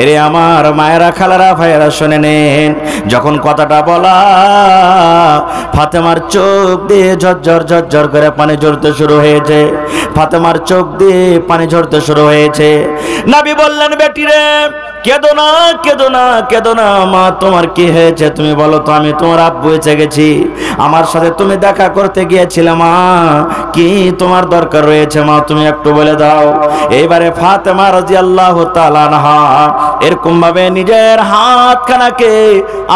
এরে আমার মায়েরা, খালারা, ভাইয়েরা শুনে নেন। যখন কথাটা বলা, ফাতেমার চোখ দিয়ে ঝরঝর ঝরঝর করে পানি ঝরতে শুরু হয়েছে। ফাতেমার চোখ দিয়ে পানি ঝরতে শুরু হয়েছে। নবী বললেন, বেটি রে, কেঁদো না, কেঁদো না, কেঁদো না। মা, তোমার কি হয়েছে তুমি বলো তো। আমি তোমার আব্বু এসে গেছি, আমার সাথে তুমি দেখা করতে গিয়েছিলে। মা, কি তোমার দরকার রয়েছে মা, তুমি একটু বলে দাও। এইবারে ফাতেমা রাদিয়াল্লাহু তাআলা আনহা এরকম ভাবে নিজের হাতখানাকে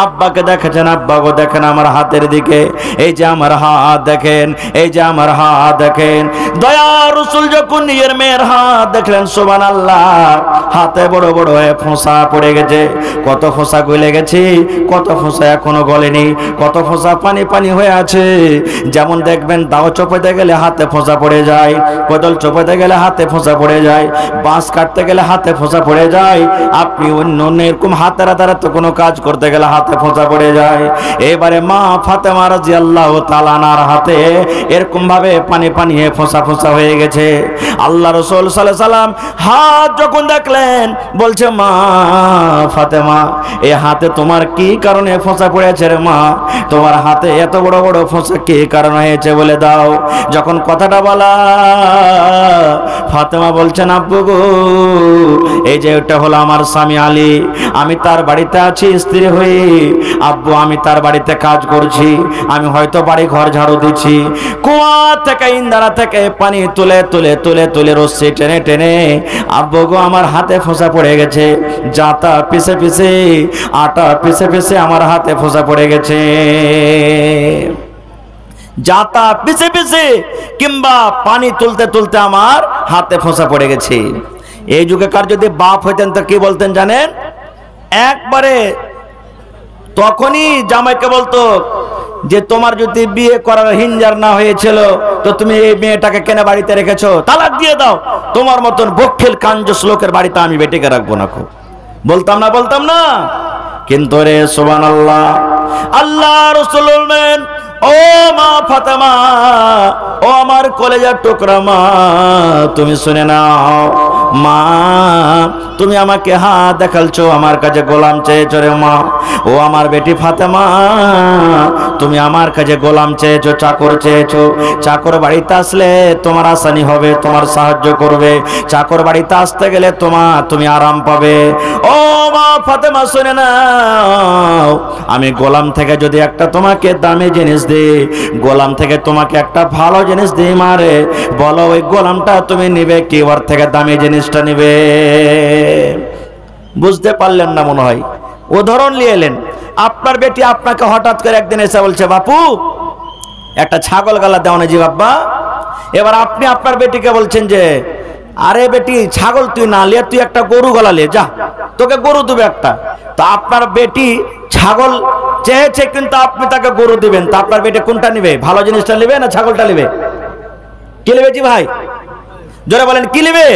আব্বাকে দেখেছেন। আব্বাকে দেখেন আমার হাতের দিকে, এই যে আমার হাত দেখেন, এই যে আমার হাত দেখেন। দয়ার রাসূল যখন নিজের মেয়ের হাত দেখলেন, সুবহানাল্লাহ, হাতে বড় বড় হয়ে ফোঁসা পড়ে গেছে। কত ফোঁসা গলে গেছে, কত ফোঁসা এখনো গলেনি, কত ফোঁসা পানি পানি হয়ে আছে। যেমন দেখবেন দাও চোপাতে গেলে হাতে ফোঁসা পড়ে যায়, কোদাল চোপাতে গেলে হাতে ফোঁসা পড়ে যায়, বাঁশ কাটতে গেলে হাতে ফোঁসা পড়ে যায়। আপনি অন্য অন্য এরকম হাতের দ্বারা তো কোনো কাজ করতে গেলে হাতে ফোঁসা পড়ে যায়। এবারে মা ফাতেমা রাদিয়াল্লাহু তাআলা আনহার হাতে এরকম ভাবে পানি পানি হয়ে ফোঁসা ফোঁসা হয়ে গেছে। আল্লাহ রাসূল সাল্লাল্লাহু আলাইহি সাল্লাম হাত যখন দেখলেন, বলছে, মা ফাতেমা, এই হাতে তোমার কি কারণে ফোঁসা পড়েছে রে মা? তোমার হাতে এত বড় বড় ফোঁসা কি কারণ হয়েছে বলে দাও। যখন কথাটা বলা, ফাতেমা বলছেন, আব্বু গো, এই যে ওটা হলো আমার স্বামী আলী, আমি তার বাড়িতে আছি স্ত্রী হয়ে। আব্বু, আমি তার বাড়িতে কাজ করছি, আমি হয়তো বাড়ি ঘর ঝাড়ু দিচ্ছি। কুয়া থেকে, ইন্দারা থেকে পানি তুলে তুলে তুলে তুলে রশ্মি টেনে টেনে, আব্বু গো, আমার হাতে ফোঁসা পড়ে গেছে। জাতা পিছে পিছে, আটা পিছে পিছে আমার হাতে ফোঁসা পড়ে গেছে। জাতা পিছে পিছে কিংবা পানি তুলতে তুলতে আমার হাতে ফোঁসা পড়ে গেছে। এই যুগেকার যদি বাপ হইতেন তো কি বলতেন জানেন? একবারে তখনই জামাইকে বলতো যে, তোমার যদি বিয়ে করার হিঞ্জার না হয়েছিল তো তুমি এই মেয়েটাকে কেন বাড়িতে রেখেছো? তালাক দিয়ে দাও। তোমার মতন বক্ষেল কাঞ্জস লোকের বাড়িতে আমি বেটিকে রাখবো না। খুব বলতাম না, বলতাম না। কিন্তু রে সুবহানাল্লাহ, আল্লাহ রাসূল বলেন, ও মা ফাতেমা, ও আমার কলেজার টুকরা মা, তুমি শুনে নাও। মা, তুমি আমাকে হাত দেখালছো, আমার কাছে গোলাম চেয়েছো রে মা। ও আমার বেটি ফাতেমা, তুমি আমার কাছে গোলাম চেয়েছো, চাকর চেয়েছো। চাকর বাড়িতে আসলে তোমার আসানি হবে, তোমার সাহায্য করবে। চাকর বাড়িতে আসতে গেলে তুমি আরাম পাবে। ও মা ফাতেমা, শুনে নাও, আমি গোলাম থেকে যদি একটা তোমাকে দামি জিনিস দিই, গোলাম থেকে তোমাকে একটা ভালো জিনিস দিই মারে, বলো ওই গোলামটা তুমি নিবে কি ওর থেকে দামি জিনিসটা নিবে? বুঝতে পারলেন না মনে হয়। উদাহরণ নিয়ে এলেন। আপনার বেটি আপনাকে হঠাৎ করে একদিন এসে বলছে, বাপু একটা ছাগল গালা দেও না জি বাবা। এবার আপনি আপনার বেটিকে বলছেন যে, আরে বেটি, ছাগল তুই না লিয়ে তুই একটা গরু গলা লে, যা, তোকে গরু দেবে একটা। তো আপনার বেটি ছাগল চেয়েছে, কিন্তু আপনি তাকে গরু দিবেন। তা আপনার বেটি কোনটা নিবে? ভালো জিনিসটা নিবে না ছাগলটা নিবে? কি নিবে জি ভাই? জোরে বলেন, কি নিবে?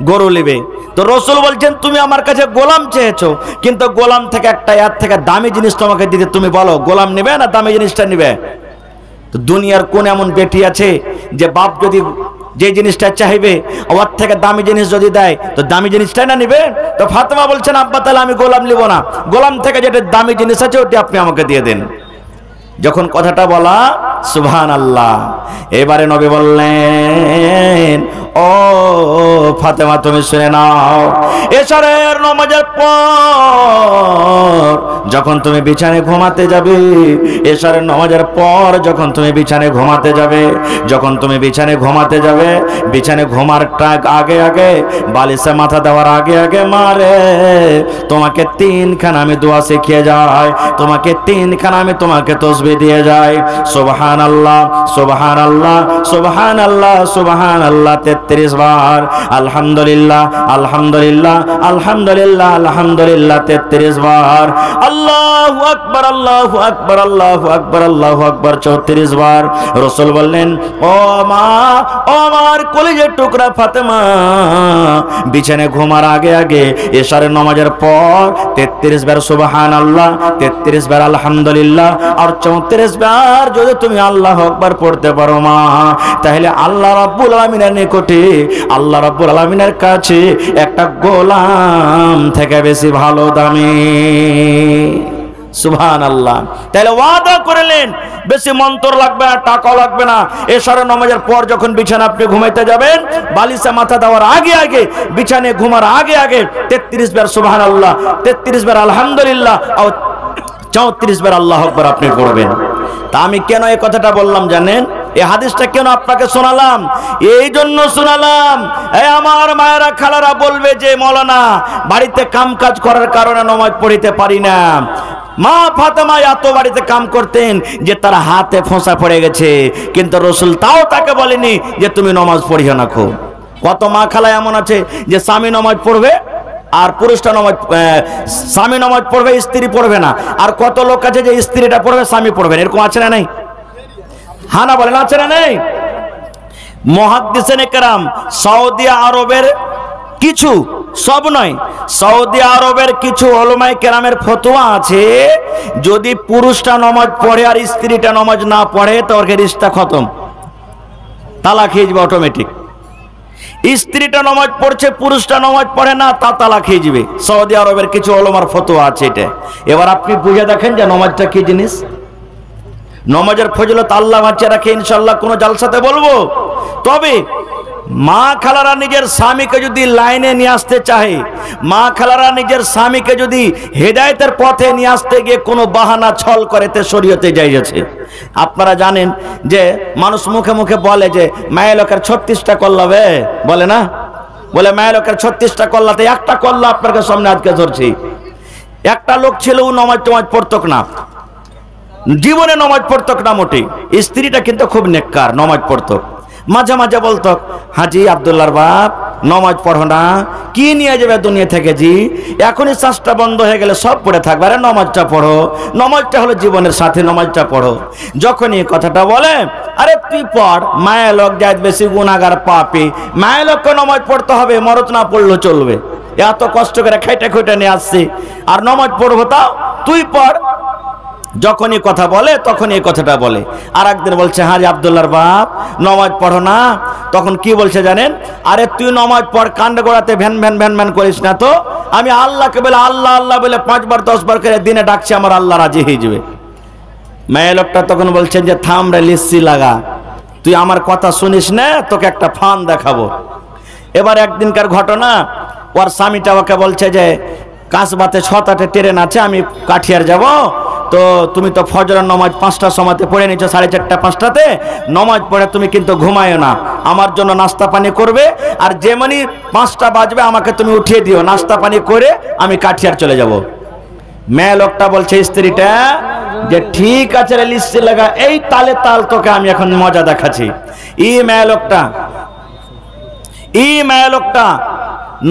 গরু নিবে। তো রাসূল বলছেন, তুমি আমার কাছে গোলাম চেয়েছো, কিন্তু গোলাম থেকে একটা এর থেকে দামি জিনিস তোমাকে দিতে, তুমি বলো গোলাম নিবে না দামি জিনিসটা নিবে? তো দুনিয়ার কোন এমন বেটি আছে যে বাপ যদি যে জিনিসটা চাইবে ওর থেকে দামি জিনিস যদি দেয় তো দামি জিনিসটাই না নিবে? তো ফাতেমা বলছেন, আব্বা তাহলে আমি গোলাম নিব না, গোলাম থেকে যেটা দামি জিনিস আছে ওটা আপনি আমাকে দিয়ে দেন। যখন কথাটা বলা, সুবহানাল্লাহ, এবারে নবী বললেন, ও ফাতেমা, তুমি শুনে নাও, এশারের নামাজের পর যখন তুমি বিছানায় ঘুমাতে যাবে, এশারের নামাজের পর যখন তুমি বিছানায় ঘুমাতে যাবে, যখন তুমি বিছানায় ঘুমাতে যাবে, বিছানায় ঘুমার আগে আগে, বালিশে মাথা দেওয়ার আগে আগে, মারে তোমাকে তিনখানা আমি দোয়া শিখিয়ে যাই, তোমাকে তিনখানা আমি তোমাকে তসবিহ দিয়ে যাই। সুবহানাল্লাহ, সুবহানাল্লাহ, সুবহানাল্লাহ, সুবহানাল্লাহ 33 বার, আলহামদুলিল্লাহ, আলহামদুলিল্লাহ, আলহামদুলিল্লাহ, আলহামদুলিল্লাহ 33 বার, আল্লাহু আকবার, আল্লাহু আকবার, আল্লাহু আকবার, আল্লাহু আকবার 34 বার। রাসূল বললেন, ও মা, ও আমার কলিজার টুকরা ফাতেমা, বিছানায় ঘুমার আগে আগে এশারের নামাজের পর 33 বার সুবহানাল্লাহ, 33 বার আলহামদুলিল্লাহ আর 34 বার যদি তুমি আল্লাহু আকবার পড়তে পারো মা, তাহলে আল্লাহ রাব্বুল আলামিনের নিকটে হচ্ছে আল্লাহ রাব্বুল আলামিনের কাছে একটা গোলাম থেকে বেশি ভালো দামি। সুবহানাল্লাহ। তাহলে ওয়াদা করলেন বেশি মন্ত্র লাগবে না, টাকা লাগবে না। এশারের নামাজের পর যখন বিছানা আপনি ঘুমাইতে যাবেন, বালিশে মাথা দেওয়ার আগে আগে, বিছানায় ঘুমার আগে আগে 33 বার সুবহানাল্লাহ, 33 বার আলহামদুলিল্লাহ, আর 34 বার আল্লাহু আকবার আপনি পড়বেন। তা আমি কেন এই কথাটা বললাম জানেন? এই হাদিসটা কেন আপনাকে শোনালাম? এই জন্য শোনালাম, এই আমার মায়েরা খালারা বলবে যে মৌলানা বাড়িতে কামকাজ করার কারণে নামাজ পড়িতে পারি না। মা ফাতেমা এত বাড়িতে কাম করতেন যে তার হাতে ফোঁসা পড়ে গেছে, কিন্তু রসুল তাও তাকে বলেনি যে তুমি নামাজ পড়িও না। খুব কত মা খালা এমন আছে যে স্বামী নামাজ পড়বে আর পুরুষটা নামাজ, স্বামী নামাজ পড়বে স্ত্রী পড়বে না। আর কত লোক আছে যে স্ত্রীটা পড়বে স্বামী পড়বে না। এরকম আছে না নেই? হ্যাঁ না বলেন, আছে না নেই? মুহাদ্দিসিনে কেরাম সৌদি আরবের কিছু, সব নয়, সৌদি আরবের কিছু উলামায়ে কেরামের ফতোয়া আছে, যদি পুরুষটা নামাজ পড়ে আর স্ত্রীটা নামাজ না পড়ে তো ওর রিশতা খতম, তালাক হয়ে যাবে অটোমেটিক। স্ত্রীটা নামাজ পড়ছে, পুরুষটা নামাজ পড়ে না, তা তালাক হয়ে যাবে। সৌদি আরবের কিছু উলামার ফতোয়া আছে এটা। এবার আপনি বুঝে দেখেন যে নামাজটা কি জিনিস। নামাজের ফজিলত আল্লাহ বাঁচিয়ে রাখে, ইনশাআল্লাহ কোনো জালসাতে বলবো। তবে মা খালারা নিজের স্বামীকে যদি লাইনে নিয়ে আসতে চাহে, মা খালারা নিজের স্বামীকে যদি হেদায়েতের পথে নিয়ে আসতে গিয়ে কোনো বাহানা ছল করে তে শরীয়তে জায়েজ আছে। আপনারা জানেন যে মানুষ মুখে মুখে বলে যে মায়ের লোকের 36টা কল্লাবে, বলে না? বলে মায়ের লোকের 36টা কল্লাতে একটা কল্লা আপনাকে সামনে আজকে ধরছি। একটা লোক ছিল, ও নামাজ টামাজ পড়তো না, জীবনে নামাজ পড়তো না মোটেই। স্ত্রীটা কিন্তু খুব নেককার, নামাজ পড়তো। মাঝে মাঝে বলতো, হাজি আব্দুল্লাহর বাপ নামাজ পড়ো না, কি নিয়ে যাবে দুনিয়া থেকে জি, এখনই শ্বাসটা বন্ধ হয়ে গেলে সব পড়ে থাকবে, আরে নামাজটা পড়ো, নামাজটা হলো জীবনের সাথে, নামাজটা পড়ো। যখনই কথাটা বলে, আরে তুই পড়, মায়ের লোক যায় বেশি গুনাহগার পাপী, মায়ের লোককে নামাজ পড়তে হবে, মরদ না পড়লেও চলবে, এত কষ্ট করে খাইটা খুঁটে নিয়ে আসছি আর নামাজ পড়বো, তাও তুই পড়। যখনই কথা বলে তখন এই কথাটা বলে। আর একদিন বলছে, হ্যাঁ আব্দুল্লাহর বাপ নামাজ পড়ো না, তখন কি বলছে জানেন? আরে তুই নামাজ পড়, কান্ড গোড়াতে ভ্যান ভ্যান ভ্যান ভ্যান করিস না তো, আমি আল্লাহকে বলে আল্লাহ আল্লাহ বলে 5 বার 10 বার করে দিনে ডাকছি, আমার আল্লাহ রাজি হয়ে যাবে। মেয়ে লোকটা তখন বলছেন যে থাম রে লিস্সি লাগা, তুই আমার কথা শুনিস না, তোকে একটা ফান দেখাবো। এবার একদিনকার ঘটনা, ওর স্বামীটা ওকে বলছে যে কাসবাতে 6টা ট্রেন আছে, আমি কাঠিয়ার যাব, তো তুমি তো ফজরের নামাজ 5টার সময়তে পড়ে নিচ্ছ, 4:30 5টাতে নামাজ পড়ে তুমি কিন্তু ঘুমায়ো না, আমার জন্য নাস্তা পানি করবে, আর যেমনি 5টা বাজবে আমাকে তুমি উঠিয়ে দিও, নাস্তা পানি করে আমি কাঠিয়ার চলে যাব। মেয়ে লোকটা বলছে স্ত্রীটা যে ঠিক আছে রে লিস্সি লাগা, এই তালে তাল তোকে আমি এখন মজা দেখাচ্ছি। মেয়ে লোকটা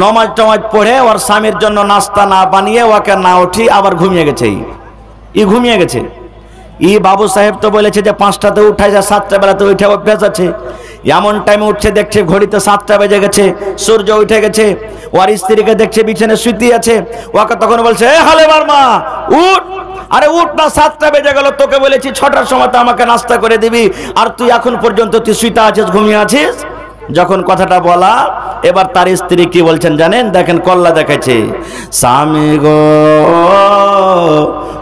নামাজ টামাজ পড়ে ওর স্বামীর জন্য নাস্তা না বানিয়ে ওকে না উঠি আবার ঘুমিয়ে গেছে। ঘুমিয়ে গেছে। বাবু সাহেব তো বলেছে যে 5টাতে উঠায়, যা 7টা বেলাতে উঠে অভ্যাস আছে। এমন টাইমে উঠছে, দেখছে ঘড়িতে 7টা বেজে গেছে, সূর্য উঠে গেছে। ওর স্ত্রীকে দেখছে বিছানে শুতে আছে, ওকে তখন বলছে, এ হালেবার মা উঠ, আরে উঠ না, 7টা বেজে গেল, তোকে বলেছি 6টার সময় তো আমাকে নাস্তা করে দিবি, আর তুই এখন পর্যন্ত তুই শুতে আছিস, ঘুমিয়ে আছিস। যখন কথাটা বলা, এবার তার স্ত্রী কি বলছেন জানেন? দেখেন কল্লা দেখাচ্ছে, স্বামী গো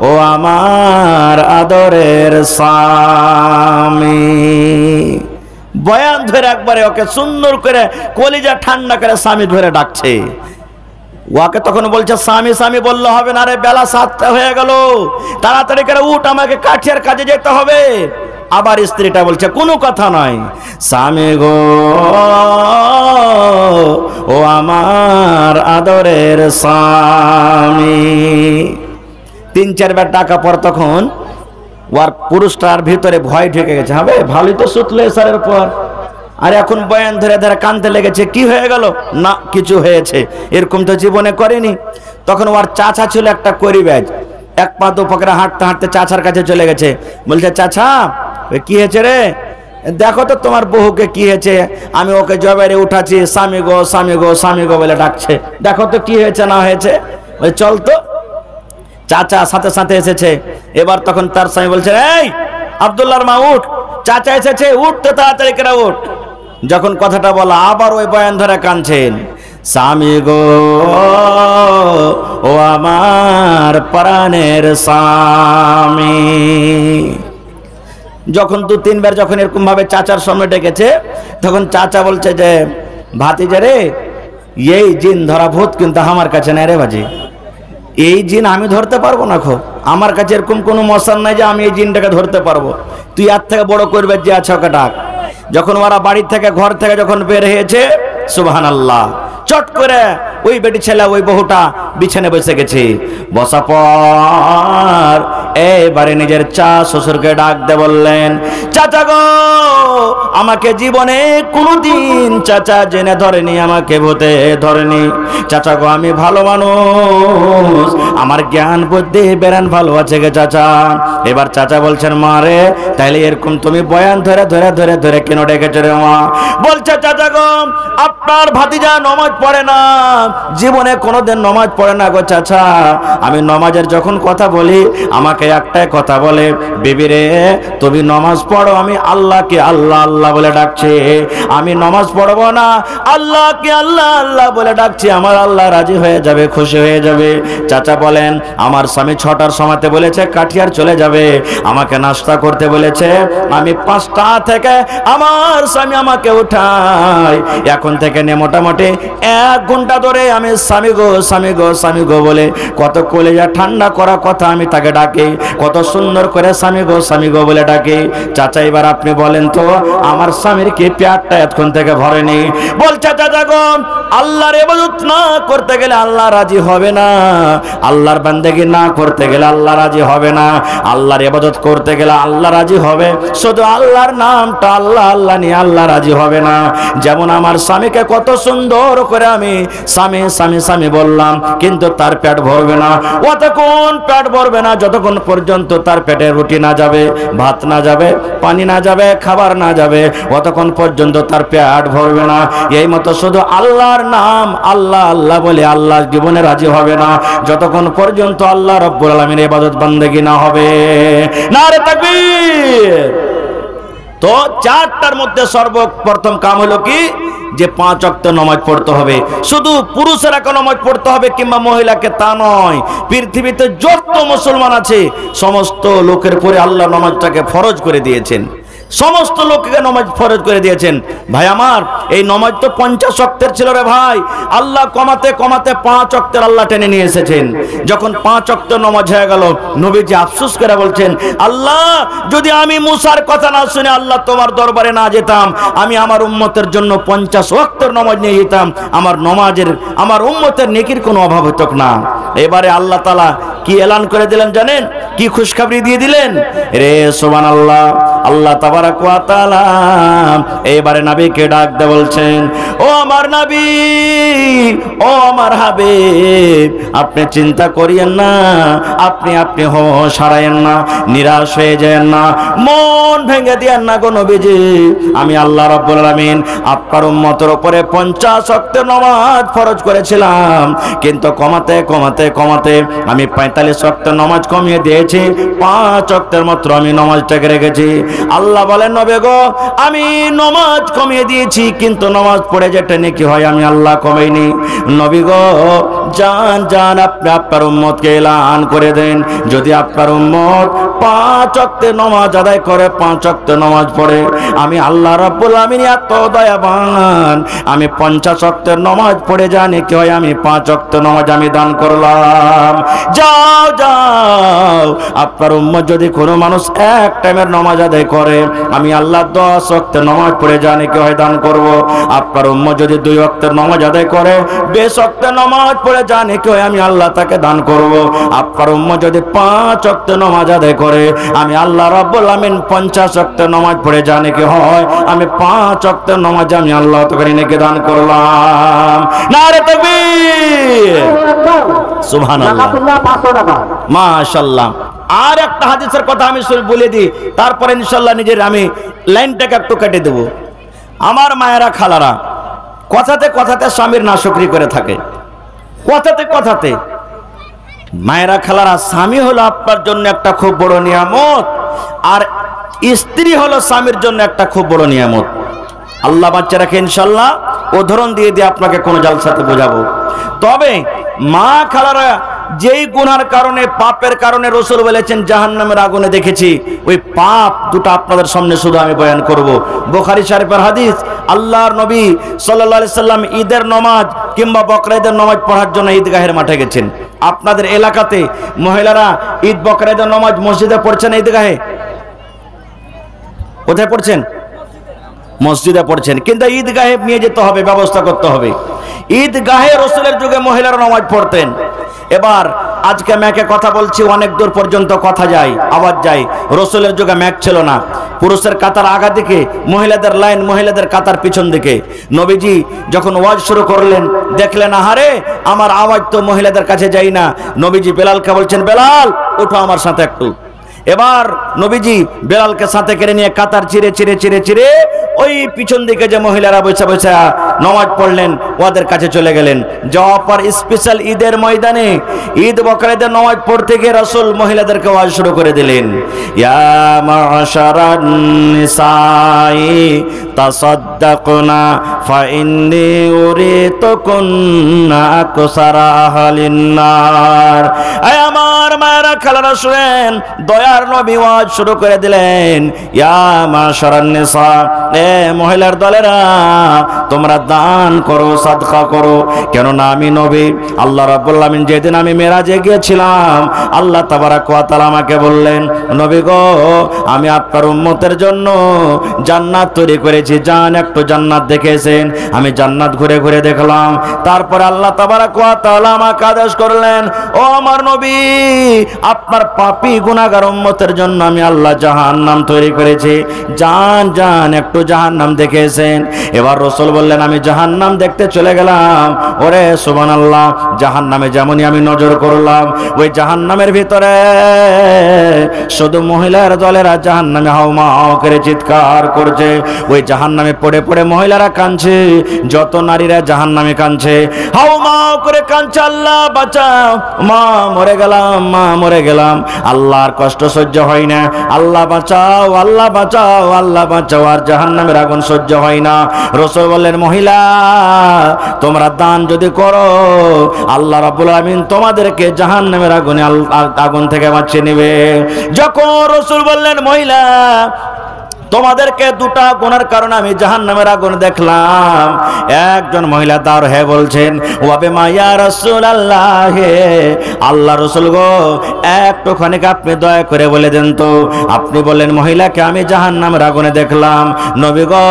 ও আমার আদরের স্বামী, বয়ান ধরে একবারে ওকে সুন্দর করে কলিজা ঠান্ডা করে স্বামী ধরে ডাকছে। ওকে তখন বলছে, স্বামী স্বামী বললে হবে না রে, বেলা 7টা হয়ে গেল, তাড়াতাড়ি করে উঠ, আমাকে কাঠিয়ার কাজে যেতে হবে। আবার স্ত্রীটা বলছে, কোনো কথা নয়, স্বামী গো ও আমার আদরের স্বামী। 3-4 বার ডাকা পর তখন ওর পুরুষটার ভিতরে ভয় ঢুকে গেছে, হবে ভালোই তো সুতলো এসারের পর, আর এখন বয়ান ধরে ধরে কানতে লেগেছে, কি হয়ে গেল? না কিছু হয়েছে, এরকম তো জীবনে করেনি। তখন ওর চাচা ছিল একটা করিবাজ, 1 পা 2 পা করে হাঁটতে হাঁটতে চাচার কাছে চলে গেছে। বলছে, চাচা কি হয়েছে রে? দেখো তো তোমার বহুকে কি হয়েছে, আমি ওকে জবাইরে উঠাচ্ছি, স্বামী গো স্বামী গো স্বামী গো বলে ডাকছে, দেখো তো কি হয়েছে না হয়েছে। চল তো। চাচা সাথে সাথে এসেছে। এবার তখন তার স্বামী বলছে, এই আব্দুল্লাহর মা উঠ, চাচা এসেছে, উঠ তো তাড়াতাড়ি করে উঠ। যখন কথাটা বলা আবার ওই বয়ান ধরে কাঁদছেন, স্বামী গো ও আমার প্রাণের স্বামী। যখন 2-3 বার যখন এরকম ভাবে চাচার সামনে ডেকেছে, তখন চাচা বলছে যে ভাতিজা রে, এই জিন ধরা ভূত কিন্তু আমার কাছে নাই রে বাজি, এই জিন আমি ধরতে পারবো না। খো আমার কাছে এরকম কোনো মশান নাই যে আমি এই জিনটাকে ধরতে পারবো, তুই এর থেকে বড় করবে যে আছে ওকে ডাক। যখন ওরা বাড়ি থেকে ঘর থেকে যখন বের হয়েছে, সুবহানাল্লাহ, চট করে ওই বেটি ছেলে ওই বহুটা বিছানে বসে গেছে। বসা পর এবারে নিজের চা শ্বশুরকে ডাক দে বললেন, চাচা গো আমাকে জীবনে কোনোদিন চাচা জেনে ধরেনি, আমাকে ভূতে ধরেনি। চাচা গো আমি ভালো মানুষ, আমার জ্ঞান বুদ্ধি বেরান ভালো আছে গে চাচা। এবার চাচা বলছেন, মা রে তাইলে এরকম তুমি বয়ান ধরে ধরে ধরে ধরে কেন ডেকেছো রে মা? বলছে চাচা গো আপনার ভাতিজা নমাজ পড়ে না, জীবনে কোনোদিন নমাজ পড়ে না গো চাচা। আমি নমাজের যখন কথা বলি আমাকে একটাই কথা বলে, বিবি রে তুমি নমাজ পড়ো, আমি আল্লাহকে আল্লাহ আল্লাহ বলে ডাকছি। আমি নমাজ পড়বো না, আল্লাহকে আল্লাহ আল্লাহ বলে ডাকছি, আমার আল্লাহ রাজি হয়ে যাবে, খুশি হয়ে যাবে। চাচা বলেন, আমার স্বামী 6টার সময়তে বলেছে কাঠিয়ার চলে যাবে, আমাকে নাস্তা করতে বলেছে, আমি 5টা থেকে আমার স্বামী আমাকে উঠায়, এখন থেকে নে মোটামুটি 1 ঘন্টা ধরে আমি স্বামী গো স্বামী গো স্বামী গো বলে কত কলেজা ঠান্ডা করা কথা আমি তাকে ডাকি, কত সুন্দর করে স্বামী গো বলে ডাকি। চাচা এবার আপনি বলেন তো আমার স্বামীর কি পেটটা এতক্ষণ থেকে ভরেনি? বলছে চাচা গো আল্লাহর ইবাদত না করতে গেলে আল্লাহ রাজি হবে না, আল্লাহর বান্দেগি না করতে গেলে আল্লাহ রাজি হবে না, আল্লাহর ইবাদত করতে গেলে আল্লাহ রাজি হবে, শুধু আল্লাহর নামটা আল্লাহ আল্লাহ নিয়ে আল্লাহ রাজি হবে না। যেমন আমার স্বামীকে কত সুন্দর করে আমি স্বামী স্বামী স্বামী বললাম, কিন্তু তার পেট ভরবে না, অতক্ষণ পেট ভরবে না যতক্ষণ পর্যন্ত তার পেটে রুটি না যাবে, ভাত না যাবে, পানি না যাবে, খাবার না যাবে, অতক্ষণ পর্যন্ত তার পেট ভরবে না। এই মতো শুধু আল্লাহর নাম আল্লাহ আল্লাহ বলে আল্লাহ জীবনে রাজি হবে না যতক্ষণ পর্যন্ত আল্লাহ রব্বুল আলামিনের ইবাদত বান্দেগি না হবে। নারে তাকবীর। তো 4টার মধ্যে সর্বপ্রথম কাম হলো কি, যে 5 ওয়াক্ত নামাজ পড়তে হবে। শুধু পুরুষেরা কেন নামাজ পড়তে হবে কিংবা মহিলাকে তা নয়, পৃথিবীতে যত মুসলমান আছে সমস্ত লোকের উপরে আল্লাহ নামাজটাকে ফরজ করে দিয়েছেন, সমস্ত লোককে নামাজ ফরজ করে দিয়েছেন। ভাই আমার এই নামাজ তো 50 ওয়াক্তের ছিল রে ভাই, আল্লাহ কমাতে কমাতে 5 ওয়াক্তের আল্লাহ টেনে নিয়ে এসেছেন। যখন 5 ওয়াক্ত নামাজ হয়ে গেল, নবীজি আফসোস করে বলছেন, আল্লাহ যদি আমি মুসার কথা না শুনে আল্লাহ তোমার দরবারে না যেতাম, আমি আমার উম্মতের জন্য 50 ওয়াক্তের নামাজ নিয়ে যেতাম, আমার নামাজের আমার উম্মতের নেকির কোনো অভাব হতো না। এবারে আল্লাহ তাআলা কি এলান করে দিলেন জানেন? কি খুশখবরি দিয়ে দিলেন রে সুবহানাল্লাহ। আল্লাহ তাবারাক ওয়া তাআলা এবারে নবীকে ডাক দিয়ে বলছেন, ও আমার নবী, ও আমার হাবিব, আপনি চিন্তা করিয়েন না, আপনি হোশ হারায়েন না, নিরাশ হয়ে যায়েন না, মন ভেঙে দিয়েন না গো নবীজি। আমি আল্লাহ রাব্বুল আলামিন আপনার উম্মতের উপরে 50 ওয়াক্তের নামাজ ফরজ করেছিলাম, কিন্তু কমাতে কমাতে কমাতে আমি 45 ওয়াক্তের নামাজ কমিয়ে দিয়েছি, 5 ওয়াক্তের মাত্র আমি নামাজটাকে রেখেছি। আল্লাহ বলেন, নবী গো আমি নামাজ কমিয়ে দিয়েছি, কিন্তু নামাজ পড়ে যেটা নেকি হয় আমি আল্লাহ কমাইনি। নবী গো জান জান আপনি আপনার উম্মতকে এলান করে দেন, যদি আপনার উম্মত 5 ওয়াক্তের নামাজ আদায় করে, 5 ওয়াক্তের নামাজ পড়ে, আমি আল্লাহ রাব্বুল আমিন এত দয়াবান, আমি 50 ওয়াক্তের নামাজ পড়ে জানি কি হয়, আমি 5 ওয়াক্তের নামাজ আমি দান করলাম। যাও যাও আপনার উম্মত যদি কোনো মানুষ এক টাইমের নামাজ আদায় করে, আমি আল্লাহ 10 ওয়াক্তের নামাজ পড়ে জানি কি হয় দান করব। আপনার উম্মত যদি 2 ওয়াক্তের নামাজ আদায় করে, 20 ওয়াক্তের নামাজ পড়ে জানি কি হয়, আমি আল্লাহ তাকে দান করব। আপনার উম্মত যদি 5 ওয়াক্তের নামাজ আদায় করে, আমি আল্লাহ রাব্বুল আমিন 50 ওয়াক্তের নামাজ পড়ে জানি কি হয়, আমি 5 ওয়াক্তের নামাজ আমি আল্লাহ তাকে নেকি দান করলাম। নারে তাকবীর, সুবহানাল্লাহ, মাশাআল্লাহ। আর একটা হাদিসের কথা আমি বলে দিই, তারপরে ইনশাআল্লাহ নিজের আমি লাইনটাকে একটু কেটে দেব। আমার মায়েরা খালারা কথাতে কথাতে স্বামীর নাশুকরি করে থাকে, কথাতে কথাতে। মায়েরা খালারা, স্বামী হলো আপনার জন্য একটা খুব বড় নিয়ামত, আর স্ত্রী হলো স্বামীর জন্য একটা খুব বড় নিয়ামত। আল্লাহ বাচ্চা রাখে ইনশাল্লাহ উদাহরণ দিয়ে দিয়ে আপনাকে কোন জালসাতে বোঝাবো। তবে মা খালারা যেই গুনার কারণে, পাপের কারণে রাসূল বলেছেন জাহান্নামের আগুনে দেখেছি, ওই পাপ দুটো আপনাদের সামনে শুধু আমি বয়ান করব। বুখারী শরীফের হাদিস, আল্লাহর নবী সাল্লাল্লাহু আলাইহি সাল্লাম ঈদের নামাজ কিংবা বকরা ঈদের নামাজ পড়ার জন্য ঈদগাহের মাঠে গেছেন। আপনাদের এলাকাতে মহিলারা ঈদ বকরা ঈদের নামাজ মসজিদে পড়ছেন, ঈদগাহে কোথায় পড়ছেন? মসজিদে পড়ছেন, কিন্তু ঈদগাহে নিয়ে যেতে হবে, ব্যবস্থা করতে হবে। ঈদগাহে রাসূলের যুগে মহিলারা নামাজ পড়তেন। এবার আজকে ম্যাকে কথা বলছি, অনেক দূর পর্যন্ত কথা যায়, আওয়াজ যায়। রাসূলের যুগে ম্যাক ছিল না, পুরুষের কাতার আগা দিকে, মহিলাদের লাইন, মহিলাদের কাতার পিছন দিকে। নবীজি যখন ওয়াজ শুরু করলেন, দেখলেন আহারে আমার আওয়াজ তো মহিলাদের কাছে যাই না। নবীজি বেলালকে বলছেন, বেলাল ওঠো আমার সাথে একটু। এবার নবীজি বেলালকে সাথে করে নিয়ে কাতার চিরে চিরে চিরে চিরে ওই পিছন দিকে যে মহিলারা বসে বসে নামাজ পড়লেন ওদের কাছে চলে গেলেন। যাওয়ার পর স্পেশাল ঈদের ময়দানে ঈদ বকরা ঈদের নামাজ পড়তে গিয়ে রাসূল মহিলাদেরকে ওয়াজ শুরু করে দিলেন, ইয়া মাশারান নিসাই তাসাদ্দাকনা ফাইন্নী উরিতুকুন্না আকসারা আহলিন নার। আয় আমার মায়েরা খালারা শুনেন, দয়ার নবী ওয়াজ শুরু করে দিলেন, ইয়া মাশারান নিসা, এ মহিলার দলেরা তোমরা দান করো, সাদকা করো। কেননা আমি নবী, আল্লাহ রাব্বুল আলামিন যেদিন আমি মেরাজে গিয়েছিলাম, আল্লাহ তাবারাক ওয়া তাআলা আমাকে বললেন, নবী গো আমি আপনার উম্মতের জন্য জান্নাত তৈরি করেছি, যান একটু জান্নাত দেখেছেন। আমি জান্নাত ঘুরে ঘুরে দেখলাম। তারপর আল্লাহ তাবারাক ওয়া তাআলা আমাকে আদেশ করলেন, ও আমার নবী আপনার পাপী গুনাহগার উম্মতের জন্য আমি আল্লাহ জাহান্নাম তৈরি করেছি, যান যান একটু জাহান্নাম দেখেছেন। এবার রাসূল বললেন, আমি জাহান্নাম দেখতে চলে গেলাম। ওরে সুবহানাল্লাহ, জাহান্নামে যেমনই আমি নজর করলাম, ওই জাহান্নামের ভিতরে শুধু মহিলার দলেরা জাহান্নামে হাউমাউ করে চিৎকার করছে। ওই জাহান্নামে পড়ে পড়ে মহিলারা কাঁদছে, যত নারীরা জাহান্নামে কাঁদছে, হাউমাউ করে কাঁদছে, আল্লাহ বাঁচাও, মা মরে গেলাম, মা মরে গেলাম, আল্লাহর কষ্ট সহ্য হয় না, আল্লাহ বাঁচাও, আল্লাহ বাঁচাও, আল্লাহ বাঁচাও। আর জাহান্নামের আগুন সহ্য হয় না। রাসূল বললেন, মহিলা তোমরা দান যদি করো, আল্লাহ রাব্বুল আলামিন তোমাদেরকে জাহান্নামের আগুন থেকে বাঁচিয়ে নেবে। যখন রাসূল বললেন, মহিলা তোমাদেরকে দুটা গুনার কারণে আমি জাহান্নামের আগুন দেখলাম, একজন মহিলা তার হ্যাঁ বলছেন, ওয়াবে মায়া রাসূলুল্লাহ, আল্লাহ রাসূল গো একটুখানি আপনি দয়া করে বলে দেন তো। আপনি বললেন মহিলাকে আমি জাহান্নামের আগুনে দেখলাম। নবী গো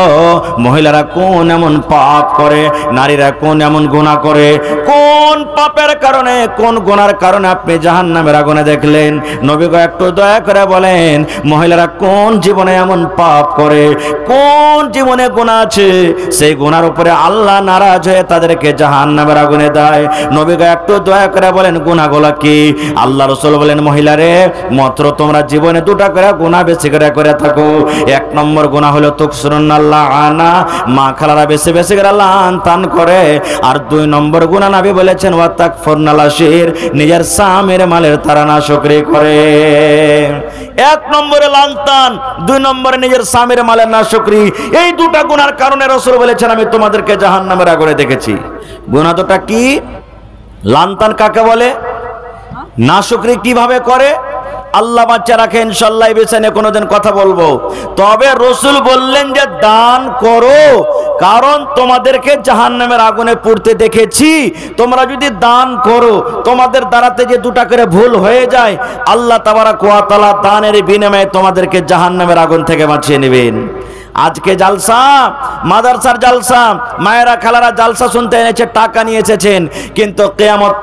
মহিলারা কোন এমন পাপ করে, নারীরা কোন এমন গুনাহ করে, কোন পাপের কারণে, কোন গুনার কারণে আপনি জাহান্নামের আগুনে দেখলেন? নবী গো একটু দয়া করে বলেন মহিলারা কোন জীবনে এমন পাপ করে, কোন জীবনে গুনাহ আছে, সেই গুনার উপরে আল্লাহ নারাজ হয়ে তাদেরকে জাহান্নামের আগুনে দেয়। নবী গো একটু দয়া করে বলেন গুনাহগুলো কি? আল্লাহ রাসূল বলেন, মহিলারে মাত্র তোমরা জীবনে দুটা করে গুনাহ বেশি করে থাকো। এক নম্বর গুনাহ হলো তুকসুরুন্নাল্লাহ আনা, মা খালারা বেশি বেশি করে লান তান করে। আর দুই নম্বর গুনাহ নবী বলেছেন ওয়া তাকফুরনাল আশির, নিজের স্বামীর মালের তারা নাশকরি করে। এক নম্বরে লানতান, দুই নম্বরে নিজের স্বামীর মালের নাশকরি। এই দুটা গুনার কারণে রাসূল বলেছেন আমি তোমাদেরকে জাহান্নামের আগুনে দেখেছি। গুনাহ দুটা কি? লানতান কাকে বলে? নাশকরি কিভাবে করে? আল্লাহ বাচ্চা রাখে, ইনশাআল্লাহ এই বিষয়ে কোনোদিন কথা বলবো। তবে রাসূল বললেন যে দান করো, কারণ তোমাদেরকে জাহান্নামের আগুনে পুড়তে দেখেছি। তোমরা যদি দান করো, তোমাদের দ্বারাতে যে দুটা করে ভুল হয়ে যায়, আল্লাহ তাবারাক ওয়া তাআলা দানের বিনিময়ে তোমাদেরকে জাহান্নামের আগুন থেকে বাঁচিয়ে নেবেন। আজকে জালসা, মাদ্রাসার জালসা, মায়েরা খালারা জালসা শুনতে এনেছে, টাকা নিয়ে এসেছেন, কিন্তু কিয়ামত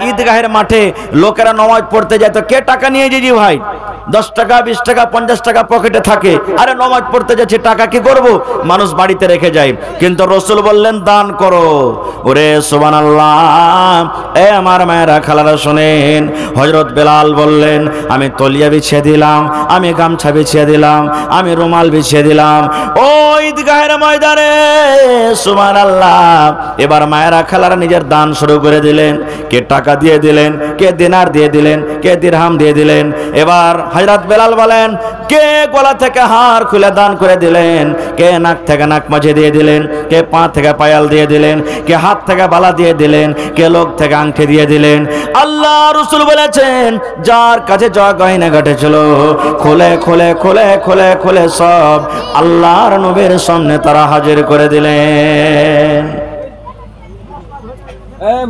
ঈদগাহের মাঠে লোকেরা নামাজ পড়তে যায়, তো কে টাকা নিয়ে যাচ্ছি ভাই? 10 টাকা 20 টাকা 50 টাকা পকেটে থাকে, আরে নামাজ পড়তে যাচ্ছে, টাকা কি করব? মানুষ বাড়িতে রেখে যায়। কিন্তু রাসূল বললেন দান করো। ওরে সুবহানাল্লাহ, এ আমার মায়েরা খালারা শুনেন, হযরত বেলাল বললেন আমি তলিয়া বিছিয়ে দিলাম, আমি গামছা বিছিয়ে দিলাম, আমি রুমাল বিছিয়ে দিলাম, ও ঈদগাহের ময়দানে সুবহানাল্লাহ। এবার মায়েরা খালারা নিজের দান শুরু করে দিলেন। কে টাকা দিয়ে দিলেন, কে দিনার দিয়ে দিলেন, কে দিরহাম দিয়ে দিলেন। এবার হযরত বেলাল বলেন, কে গলা থেকে হার খুলে দান করে দিলেন, কে নাক থেকে নাক মাঝে দিয়ে দিলেন, কে পা থেকে পায়াল দিয়ে দিলেন, কে হাত থেকে বালা দিয়ে দিলেন, কে লোক থেকে আংটি দিয়ে দিলেন। আল্লাহ রাসূল বলেছেন, যার কাছে যা গয়না ঘটেছিল খুলে খুলে খুলে খুলে খুলে সব আল্লাহর নবীর সামনে তারা হাজির করে দিলেন।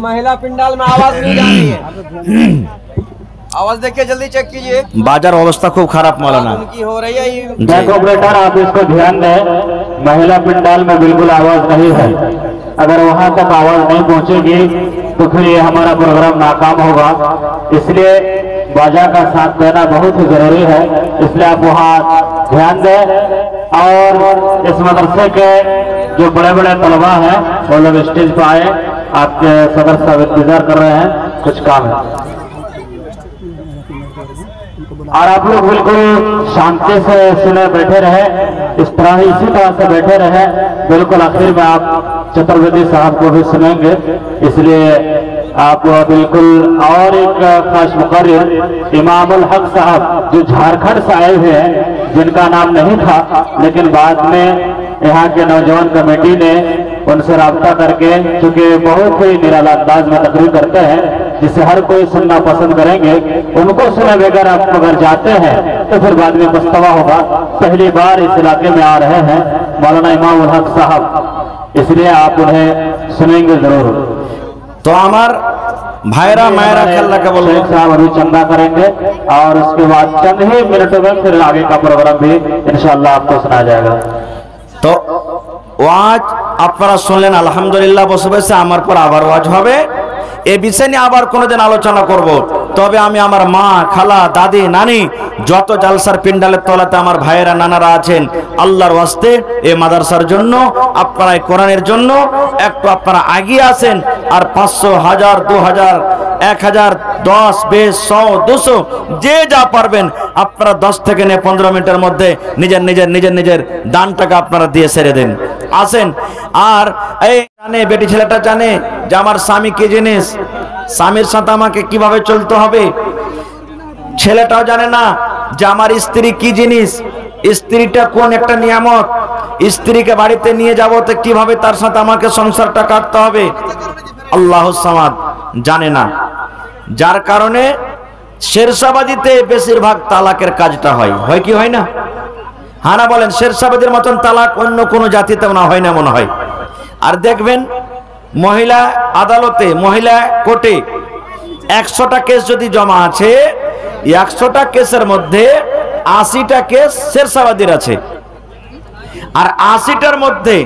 महिला पिंडाल में आवाज नहीं जा रही है, आवाज देखिए, जल्दी चेक कीजिए। बाजार अवस्था खूब खराब मौलाना उनकी हो रही है ये। देखो ऑपरेटर, आप इसको ध्यान दें, महिला पिंडाल में बिल्कुल आवाज नहीं है। अगर वहां तक आवाज नहीं पहुंचेगी तो फिर ये हमारा प्रोग्राम नाकाम होगा। इसलिए बाजा का साथ देना बहुत ही जरूरी है, इसलिए आप वहां ध्यान दें। और इस मदरसे के जो बड़े बड़े तलबा हैं वो लोग स्टेज पर आए, आपके सदर साहब इंतजार कर रहे हैं, कुछ काम है। और आप लोग बिल्कुल शांति से सुने, बैठे रहे, इस तरह ही इसी तरह से बैठे रहे। बिल्कुल आखिर में आप चतुर्वेदी साहब को भी सुनेंगे, इसलिए आप बिल्कुल। और एक खास मुकर्रिर इमामुल हक साहब जो झारखंड से आए हुए हैं, जिनका नाम नहीं था, लेकिन बाद में यहाँ के नौजवान कमेटी ने उनसे राब्ता करके, चूंकि बहुत ही निराला अंदाज में तकरीर करते हैं जिसे हर कोई सुनना पसंद करेंगे, उनको सुने बगैर आप अगर जाते हैं तो फिर बाद में पछतावा होगा। पहली बार इस इलाके में आ रहे हैं मौलाना इमामुल हक साहब, इसलिए आप उन्हें सुनेंगे जरूर। तो हमार भाईरा मायरा खेलना के बोलो, शेख साहब अभी चंदा करेंगे और उसके बाद चंद ही मिनटों में फिर आगे का प्रोग्राम भी इंशाअल्लाह आपको सुनाया जाएगा। তো ওয়াজ আপনারা শুনলেন, আলহামদুলিল্লাহ। বসে বসে আমার পর আবার ওয়াজ হবে, এই বিষয় নিয়ে আবার কোনোদিন আলোচনা করব। তবে আমি আমার মা, খালা, দাদি, নানি, যত জালসার পিন্ডালের তলাতে আমার ভাইয়েরা নানারা আছেন, আল্লাহর ওয়াস্তে এই মাদ্রাসার জন্য, আপনারা এই কোরআনের জন্য একটু আপনারা এগিয়ে আসেন। আর 500, 1000, 2000, 1000, 10, 20, 100, 200 যে যা পারবেন আপনারা 10 থেকে 15 মিনিটের মধ্যে নিজের নিজের নিজের নিজের দানটাকে আপনারা দিয়ে ছেড়ে দেন। আসেন। আর এই জানে, বেটি ছেলেটা জানে যে আমার স্বামী কি জিনিস, স্বামীর সাথে আমাকে কিভাবে চলতে হবে। ছেলেটাও জানে না যে আমার স্ত্রী কি জিনিস, স্ত্রীটা কোন একটা নিয়ামত, স্ত্রীকে বাড়িতে নিয়ে যাবো তো কিভাবে তার সাথে আমাকে সংসারটা কাটতে হবে। আল্লাহু সামাদ জানে না, যার কারণে শেরশাবাদিতে বেশিরভাগ তালাকের কাজটা হয়। হয় কি হয় না? হানা বলেন, শেরশাবাদের মতন তালাক অন্য কোনো জাতিতে না হয় না মনে হয়। আর দেখবেন মহিলা আদালতে, মহিলা কোর্টে 100টা কেস যদি জমা আছে, 100টা কেসের মধ্যে 80টা কেস শেরশাবাদের আছে, আর 80টার মধ্যে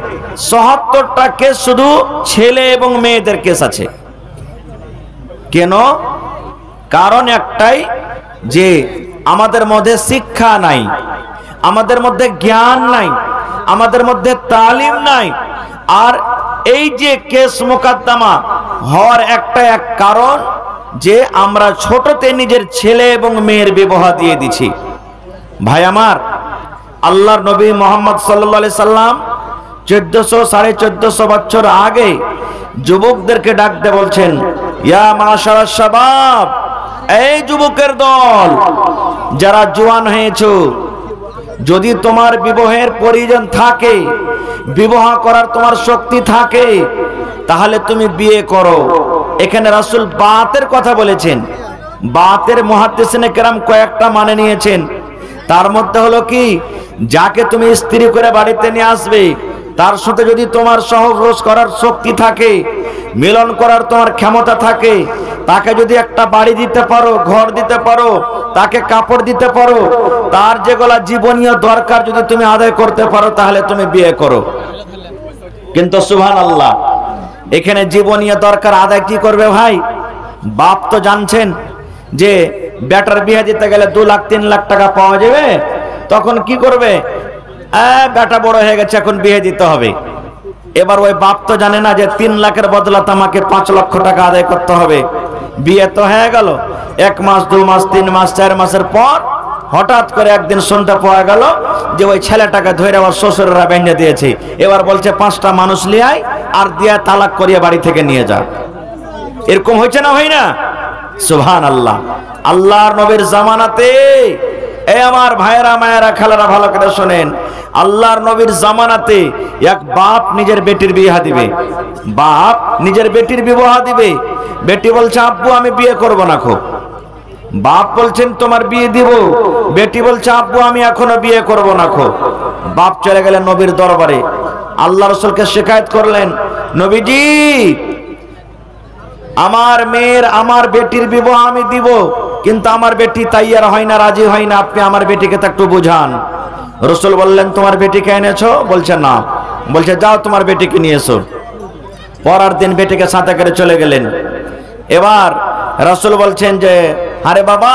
৭৭টা কেস শুধু ছেলে এবং মেয়েদের কেস আছে। কেন? কারণ একটাই, যে আমাদের মধ্যে শিক্ষা নাই, আমাদের মধ্যে জ্ঞান নাই, আমাদের মধ্যে তালিম নাই। আর এই যে কেস মোকদ্দমা হওয়ার একটা এক কারণ, যে আমরা ছোটতে নিজের ছেলে এবং মেয়ের বিবাহ দিয়ে দিছি। ভাই আমার, আল্লাহর নবী মোহাম্মদ সাল্লাল্লাহু আলাইহি সাল্লাম 1400-1450 বছর আগে যুবকদেরকে ডাকতে বলছেন, ইয়া মাশারাশ শাবাব, এই যুবকের দল যারা জওয়ান হয়েছো, যদি তোমার বিবাহের প্রয়োজন থাকে, বিবাহ করার তোমার শক্তি থাকে, তাহলে তুমি বিয়ে করো। এখানে রাসূল বাতের কথা বলেছেন। বাতের মুহাদ্দিসিনে কেরাম কয়েকটা মানে নিয়েছেন। তার মধ্যে হলো কি, যাকে তুমি স্ত্রী করে বাড়িতে নিয়ে আসবে, তার সাথে যদি তোমার সহবাস করার শক্তি থাকে, মিলন করার তোমার ক্ষমতা থাকে, তাকে যদি একটা বাড়ি দিতে পারো, ঘর দিতে পারো, তাকে কাপড় দিতে পারো, তার যেগুলা জীবনীয় দরকার যদি তুমি আদায় করতে পারো, তাহলে তুমি বিয়ে করো। কিন্তু সুবহানাল্লাহ, এখানে জীবনীয় দরকার আদায় কি করবে ভাই? বাপ তো জানছেন যে বেটার বিয়ে দিতে গেলে 2 লাখ 3 লাখ টাকা পাওয়া যাবে, তখন কি করবে? বেটা বড় হয়ে গেছে, এখন বিয়ে দিতে হবে। এবার ওই বাপ তো জানে না যে 3 লাখের বদলাতে আমাকে 5 লক্ষ টাকা আদায় করতে হবে। বিয়ে তো হয়ে গেল, 1 মাস 2 মাস 3 মাস 4 মাসের পর হঠাৎ করে একদিন শুনতে পাওয়া গেল যে ওই ছেলেটাকে ধরে আমার শ্বশুরেরা বেঁধে দিয়েছে। এবার বলছে 5টা মানুষ নিয়ে আয় আর দিয়া তালাক করিয়ে বাড়ি থেকে নিয়ে যা। এরকম হয়েছে না হয় না? সুবহানাল্লাহ। আল্লাহর নবীর জামানাতে, এই আমার ভাইয়েরা মায়েরা খালারা ভালো করে শোনেন, আল্লাহর নবীর জামানাতে এক বাপ নিজের বেটির বিয়ে দিবে, বাপ নিজের বেটির বিবাহ দিবে। বেটি বলছে আব্বু আমি বিয়ে করব না খো। বাপ বলছেন তোমার বিয়ে দিব, বেটি বলছে আব্বু আমি এখনো বিয়ে করব না খো। বাপ চলে গেলেন নবীর দরবারে, আল্লাহ রাসূলকে শিকায়ত করলেন, নবীজি আমার মেয়ের আমার বেটির বিবাহ আমি দিব, কিন্তু আমার বেটি তাইয়ার হয় না, রাজি হয় না, আপনি আমার বেটিকে তো একটু বুঝান। রাসূল বললেন তোমার বেটিকে এনেছো? বলছে না। বলছে যাও তোমার বেটিকে নিয়ে এসো। পরের দিন বেটিকে সাথে করে চলে গেলেন। এবার রাসূল বলছেন যে আরে বাবা,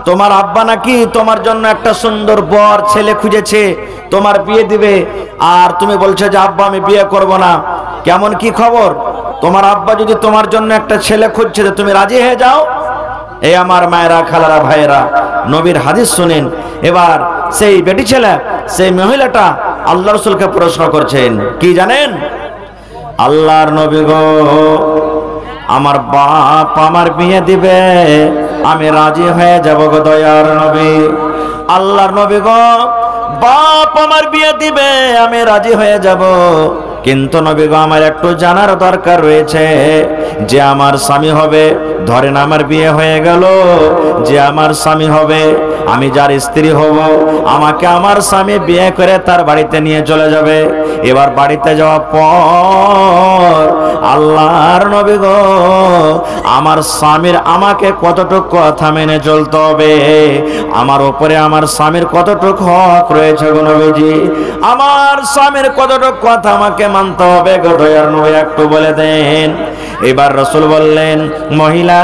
তোমার আব্বা নাকি তোমার জন্য একটা সুন্দর বর ছেলে খুঁজেছে, তোমার বিয়ে দিবে, আর তুমি বলছো যে আব্বা আমি বিয়ে করব না। কেমন কি খবর? তোমার আব্বা যদি তোমার জন্য একটা ছেলে খুঁজছে, তুমি রাজি হয়ে যাও। এই আমার মায়েরা খালারা ভাইয়েরা, নবীর হাদিস শুনেন। এবার সেই বেটি ছেলে, সেই মহিলাটা আল্লাহ রাসূলকে প্রশ্ন করছেন, কি জানেন? আল্লাহর নবী গো, আমার বাপ আমার বিয়ে দিবে, আমি রাজি হয়ে যাব গো দয়ার নবী। আল্লাহর নবী গো, বাপ আমার বিয়ে দিবে, আমি রাজি হয়ে যাব, কিন্তু নবী গো আমার একটু জানার দরকার রয়েছে, যে আমার স্বামী হবে, ধরেন আমার বিয়ে হয়ে গেল, যে আমার স্বামী হবে, আমি যার স্ত্রী হব, আমাকে আমার স্বামী বিয়ে করে তার বাড়িতে নিয়ে চলে যাবে। এবার বাড়িতে যাওয়ার পর আল্লাহর নবী গো, আমার স্বামীর আমাকে কতটুকু কথা মেনে চলতে হবে, আমার উপরে আমার স্বামীর কতটুকু হক রয়েছে গো নবীজি, আমার স্বামীর কতটুকু কথা আমাকে মানতে হবে গো দয়ার নবী, একটু বলে দেন। এবার রাসূল বললেন, মহিলা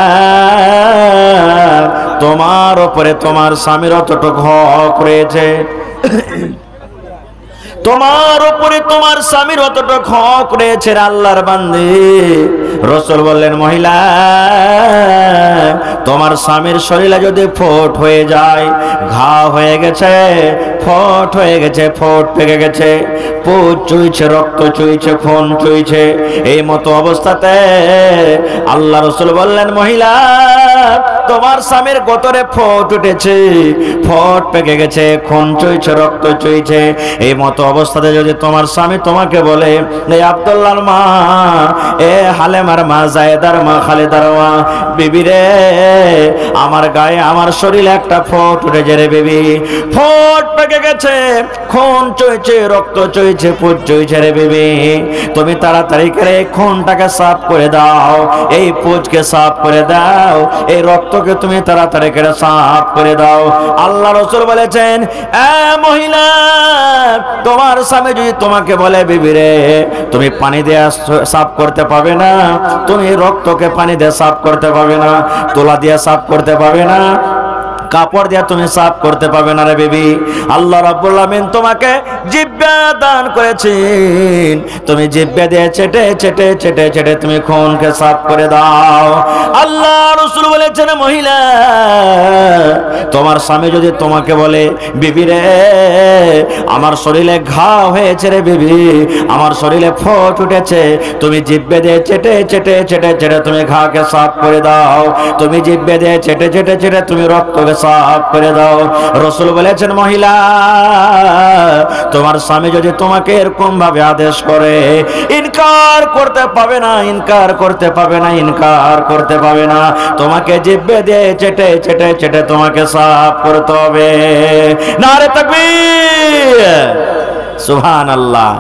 তোমার উপরে তোমার স্বামীর অতটুকু হক রয়েছে, তোমার উপরে তোমার স্বামীর অতটুকু হক রয়েছে আল্লাহর বান্দী। রাসূল বললেন, মহিলা তোমার স্বামীর শরীরে যদি ফোট হয়ে যায়, ঘা হয়ে গেছে, ফোট হয়ে গেছে, ফোট পেকে গেছে, পুজ চুইছে, রক্ত চুইছে, খুন চুইছে, এই মতো অবস্থাতে আল্লাহ রাসূল বললেন, মহিলা তোমার স্বামীর গোতরে ফোট উঠেছে, ফোট পেকে গেছে, খুন চুইছে, রক্ত চুইছে, এই মতো অবস্থাতে যদি তোমার স্বামী তোমাকে বলে, এই আব্দুল্লাহর মা, এ হালেমার মা, জায়েদার মা, খালেদার মা, বিবি রে আমার গায়ে আমার শরীরে একটা ফোট উঠেছে রে বিবি, ফোট পেকে গেছে, খুন চুইছে, রক্ত চুইছে, পুজ চুইছে রে বিবি, তুমি তাড়াতাড়ি করে খুনটাকে সাফ করে দাও, এই পুজকে সাফ করে দাও, এই রক্তকে তুমি তাড়াতাড়ি করে সাফ করে দাও। আল্লাহ রাসূল বলেছেন, এ মহিলা তোমার স্বামী যদি তোমাকে বলে, বিবি রে তুমি পানি দিয়ে সাফ করতে পারবে না, তুমি রক্তকে পানি দিয়ে সাফ করতে পারবে না, তোলা দিয়ে সাফ করতে পারবে না, কাপড় দিয়ে তুমি সাফ করতে পারবে না রে বেবি, আল্লাহ রাব্বুল আমিন তোমাকে জিহ্বা দান করেছেন, তুমি জিহ্বা দিয়ে চেটে চেটে চেটে চেটে তুমি খুনকে সাফ করে দাও। আল্লাহ রাসূল বলেছেন, মহিলা তোমার স্বামী যদি তোমাকে বলে, বিবি রে আমার শরীরে ঘা হয়েছে রে বিবি, আমার শরীরে ফোট উঠেছে, তুমি জিহ্বা দিয়ে চেটে চেটে চেটে চেটে তুমি ঘাকে সাফ করে দাও, তুমি জিহ্বা দিয়ে চেটে চেটে চেটে তুমি রক্তকে সাফ করে দাও। রাসূল বলেছেন, মহিলা তোমার স্বামী যদি তোমাকে এরকম ভাবে আদেশ করে, ইনকার করতে পাবে না, ইনকার করতে পাবে না, ইনকার করতে পাবে না, তোমাকে জিহ্বা দিয়ে চেটে চেটে চেটে তোমাকে সাফ করতে হবে। নারে তাকবীর, সুবহানাল্লাহ।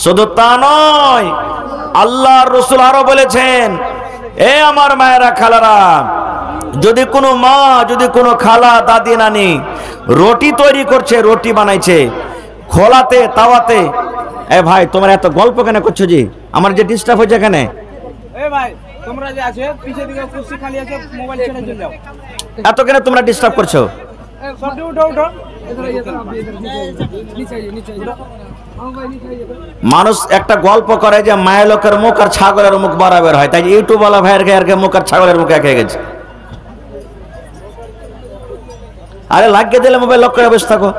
শুধু তা নয়, আল্লাহর রাসূল আরো বলেছেন, এ আমার মায়েরা খালারা, যদি কোনো মা, যদি কোনো খালা, দাদি, নানি রুটি তৈরি করছে, রুটি বানাইছে খোলাতে, তাওয়াতে, এ ভাই তোমরা এত গল্প কেন করছো জি? আমার যে ডিস্টার্ব হচ্ছে এখানে, এ ভাই তোমরা যে আছে পিছে দিকে কুর্সি খালি আছে, মোবাইল ছেড়ে চলে যাও, এত কেন তোমরা ডিস্টার্ব করছো? সবটি উঠো উঠো, মানুষ একটা গল্প করে যে মায়ের লোকের মুখ আর ছাগলের মুখ বরাবর হয়, তাই ইউটিউব ওয়ালা ভাইয়ের মুখ আর ছাগলের মুখ এক হয়ে গেছে। আরে লাগিয়ে দিলে মোবাইল লক করে বসে থাকো।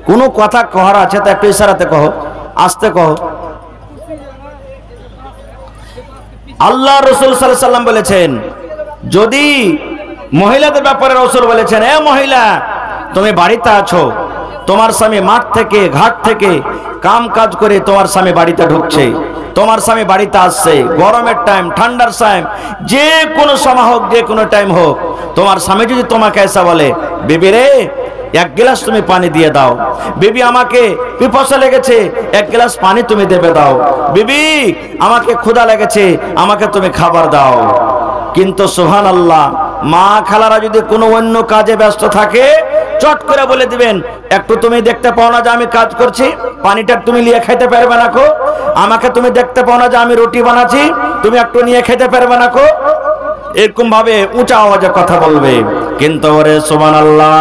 কোনো কথা কহার আছে তো একটু ইশারাতে কহো, আস্তে কহো। আল্লাহ রাসূল সাল্লাল্লাহু আলাইহি সাল্লাম বলেছেন, যদি মহিলাদের ব্যাপারে রাসূল বলেছেন, এ মহিলা তুমি বাড়িতে আছো, তোমার স্বামী মাঠ থেকে ঘাট থেকে কাম কাজ করে তোমার স্বামী বাড়িতে ঢুকছে, তোমার স্বামী বাড়িতে আসছে, গরমের টাইম ঠান্ডার টাইম যে কোনো সময় হোক, যে কোনো টাইম হোক, তোমার স্বামী যদি তোমাকে এসে বলে, বিবি রে এক গ্লাস তুমি পানি দিয়ে দাও, বিবি আমাকে পিপাসা লেগেছে এক গ্লাস পানি তুমি দেবে দাও, বিবি আমাকে ক্ষুধা লেগেছে আমাকে তুমি খাবার দাও। কিন্তু সুবহানাল্লাহ, মা খালারা যদি কোনো অন্য কাজে ব্যস্ত থাকে চট করে বলে দিবেন, একটু তুমি দেখতে পাও না যে আমি কাজ করছি, পানিটা তুমি নিয়ে খেতে পারবে না কো? আমাকে তুমি দেখতে পাও না যে আমি রুটি বানাচ্ছি, তুমি একটু নিয়ে খেতে পারবে না কো? এরকম ভাবে উঁচা আওয়াজে কথা বলবে। কিন্তু ওরে সুবহানাল্লাহ,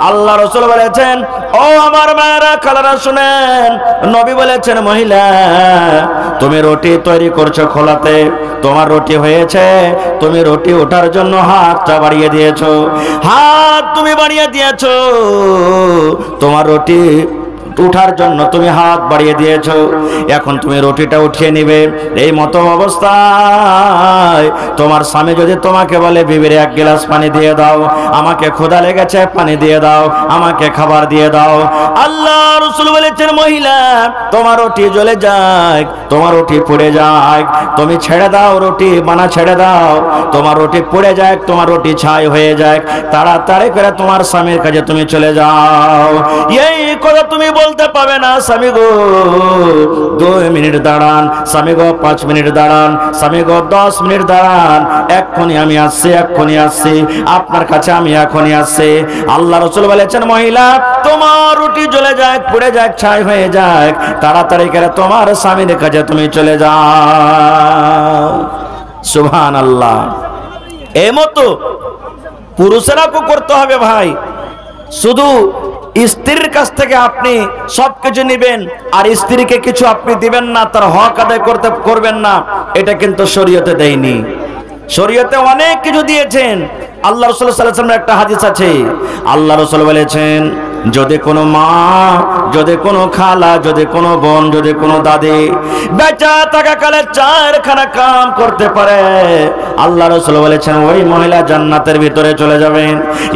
আল্লাহ রাসূল বলেছেন, ও আমার মায়েরা খালারা শুনেন, নবী বলেছেন, মহিলা তুমি রুটি তৈরি করছো খোলাতে, তোমার রুটি হয়েছে, তুমি রুটি ওঠার জন্য হাতটা বাড়িয়ে দিয়েছো, হাত তুমি বাড়িয়ে দিয়েছো, তোমার রুটি উঠার জন্য তুমি হাত বাড়িয়ে দিয়েছো, এখন তুমি রুটিটা উঠিয়ে নিবে। এই মতো অবস্থায় তোমার স্বামী যদি তোমাকে বলে, বিবির এক গ্লাস পানি দিয়ে দাও, আমাকে ক্ষুধা লেগেছে পানি দিয়ে দাও, আমাকে খাবার দিয়ে দাও, আল্লাহ রাসূল বলেছেন, মহিলা তোমার রুটি জ্বলে যায়, তোমার রুটি পুড়ে যায়, তুমি ছেড়ে দাও, রুটি বানা ছেড়ে দাও, তোমার রুটি পুড়ে যায়, তোমার রুটি ছাই হয়ে যায়, তাড়াতাড়ি করে তোমার স্বামীর কাছে তুমি চলে যাও। এই কথা তুমি বলতে পাবে না, স্বামী গো 2 মিনিট দাঁড়ান, স্বামী গো 5 মিনিট দাঁড়ান, স্বামী গো 10 মিনিট দাঁড়ান, এক্ষুনি আমি আসছি, এক্ষুনি আসছি, আপনার কাছে আমি এখনই আসছি। আল্লাহ রাসূল বলেছেন, মহিলা তোমার রুটি জ্বলে যায়, পুড়ে যায়, ছাই হয়ে যায়, তাড়াতাড়ি করে তোমার স্বামীর কাছে তুমি চলে যাও। সুবহানাল্লাহ। এই মতো পুরুষেরাও করতে হবে ভাই। শুধু স্ত্রীর কাছ থেকে আপনি সবকিছু নেবেন আর স্ত্রীকে কিছু আপনি দিবেন না, তার হক আদায় করবেন না, এটা কিন্তু শরীয়তে দেয়নি। শরীয়তে অনেক কিছু দিয়েছেন। আল্লাহ রাসূল সাল্লাল্লাহু আলাইহি ওয়াসাল্লামের একটা হাদিস আছে, আল্লাহ রাসূল বলেছেন, যদি কোনো মা, যদি কোনো খালা, যদি কোনো বোন, যদি কোনো দাদি বেঁচে থাকাকালে 4খানা কাম করতে পারে, আল্লাহ রাসূল বলেছেন ওই মহিলা জান্নাতের ভিতরে চলে যাবেন।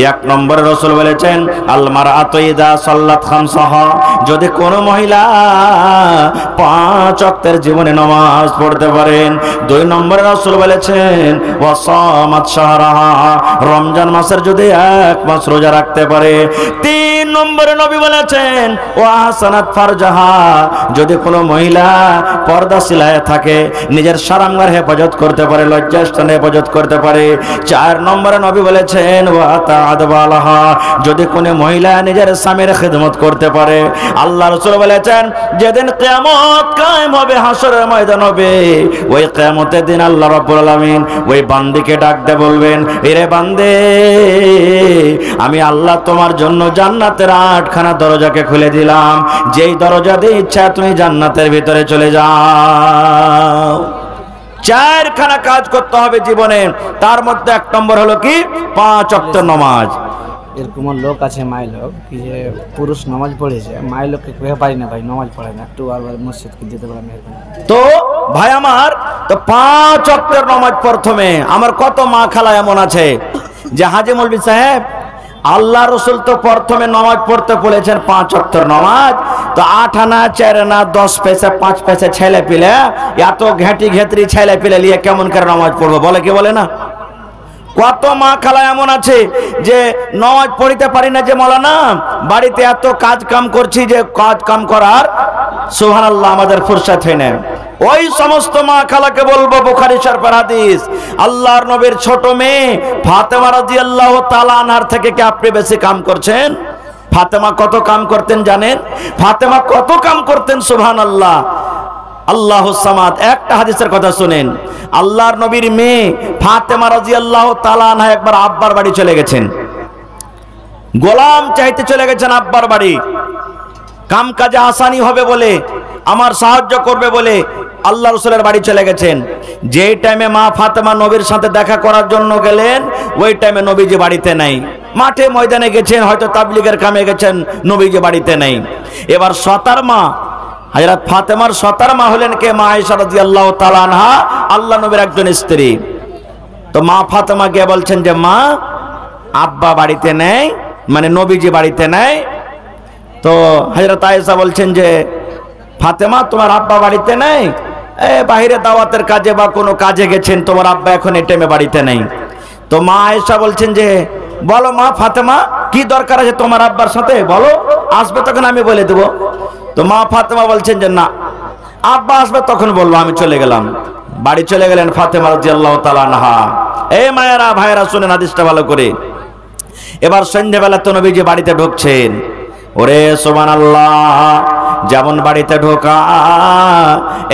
1 নম্বরে রাসূল বলেছেন, আল মারআতু ইযা সাল্লাত খামসাহা, যদি কোনো মহিলা 5 ওয়াক্তের জীবনে নামাজ পড়তে পারেন। 2 নম্বরে রাসূল বলেছেন, ওয়া সামাত শাহরাহা, রমজান মাসের যদি 1 মাস রোজা রাখতে পারে। 3 নম্বরে নবী বলেছেন, ওয়া হাসানাত ফারজাহা, যদি কোনো মহিলা পর্দাশীলায় থাকে, নিজের সারাঙ্গার হেফাজত করতে পারে, লজ্জাস্থানে হেফাজত করতে পারে। 4 নম্বরে নবী বলেছেন, ওয়া তাআদ বালাহা, যদি কোনো মহিলা নিজের স্বামীর খিদমত করতে পারে। আল্লাহ রাসূল বলেছেন, যেদিন কিয়ামত কায়েম হবে, হাসরের ময়দান হবে, ওই কিয়ামতের দিন আল্লাহ রাব্বুল আলামিন ওই বান্দিকে ডাকতে বলবেন, এরে বান্দে, আমি আল্লাহ তোমার জন্য জান্নাতের 8খানা দরজাকে খুলে দিলাম, যেই দরজা দিয়ে ইচ্ছা তুমি জান্নাতের ভিতরে চলে যাও। 4খানা কাজ করতে হবে জীবনে, তার মধ্যে 1 নম্বর হলো কি 5 ওয়াক্ত নামাজ। এরকম লোক আছে মাই লোক কি যে পুরুষ নামাজ পড়েছে, মাই লোককে কয়ে পারি না ভাই নামাজ পড়ে না, একটু বারবার মসজিদকে যেতে পারে মেহরবানি। তো ভাই আমার, তো 5 ওয়াক্তের নামাজ প্রথমে। আমার কত মা খালা এমন আছে যে, হাজী মৌলভী সাহেব আল্লাহ রাসূল তো প্রথমে নামাজ পড়তে বলেছেন 5 ওয়াক্তের নামাজ, তো 8 আনা 4 আনা 10 পয়সা 5 পয়সা ছেলে পিলে, এত ঘেঁটি ঘেঁতরি ছেলে পিলে নিয়ে কেমন করে নামাজ পড়বো বলে, কি বলে না? কত মা খালা এমন আছে যে নামাজ পড়িতে পারি না, যে মাওলানা বাড়িতে এত কাজ কাম করছি যে কাজ কাম করার সুবহানাল্লাহ আমাদের ফুরসত হয় না। ওই সমস্ত মা খালাকে বলবো, বুখারী শরীফের হাদিস, আল্লাহর নবীর ছোট মেয়ে ফাতেমা রাদিয়াল্লাহু তাআলা আনহার থেকে কি আপনি বেশি কাম করছেন? ফাতেমা কত কাম করতেন জানেন? ফাতেমা কত কাম করতেন, সুবহানাল্লাহ। আল্লাহুস সামাদ। একটা হাদিসের কথা শুনেন, আল্লাহর নবীর মেয়ে ফাতেমা রাদিয়াল্লাহু তাআলা আনহা একবার আব্বার বাড়ি চলে গেছেন, গোলাম চাইতে চলে গেছেন আব্বার বাড়ি। কাম কাজে আসানি হবে বলে, আমার সাহায্য করবে বলে আল্লাহ রাসূলের বাড়ি চলে গেছেন। যেই টাইমে মা ফাতেমা নবীর সাথে দেখা করার জন্য গেলেন, ওই টাইমে নবীজি বাড়িতে নাই। মাঠে ময়দানে গেছেন, হয়তো তাবলীগের কামে গেছেন, নবীজি বাড়িতে নেই। এবার সতার মা হযরত ফাতেমার সতার মা হলেন কে? মা আয়েশা রাদিয়াল্লাহু তাআলা আনহা, আল্লাহ নবীর একজন স্ত্রী। তো মা ফাতেমা গিয়ে বলছেন যে মা, আব্বা বাড়িতে নেই, মানে নবীজি বাড়িতে নেই। তো হযরত আয়েশা বলছেন যে ফাতেমা, তোমার আব্বা বাড়িতে নেই, বাহিরে দাওয়াতের কাজে বা কোনো কাজে গেছেন, তোমার আব্বা এখন এই টাইমে বাড়িতে নেই। তো মা আয়েশা বলছেন যে বলো মা ফাতেমা, কি দরকার আছে তোমার আব্বার সাথে, বলো, আসবে তখন আমি বলে দেবো। তো মা ফাতেমা বলছেন যে না, আব্বা আসবে তখন বলবো, আমি চলে গেলাম। বাড়ি চলে গেলেন ফাতেমা রাদিয়াল্লাহু তাআলা আনহা। এই মায়েরা ভাইয়েরা শুনেন হাদিসটা ভালো করে। এবার সন্ধ্যাবেলা তো নবীজি বাড়িতে ঢুকছেন। ওরে সুবহানাল্লাহ, যেমন বাড়িতে ঢোকা,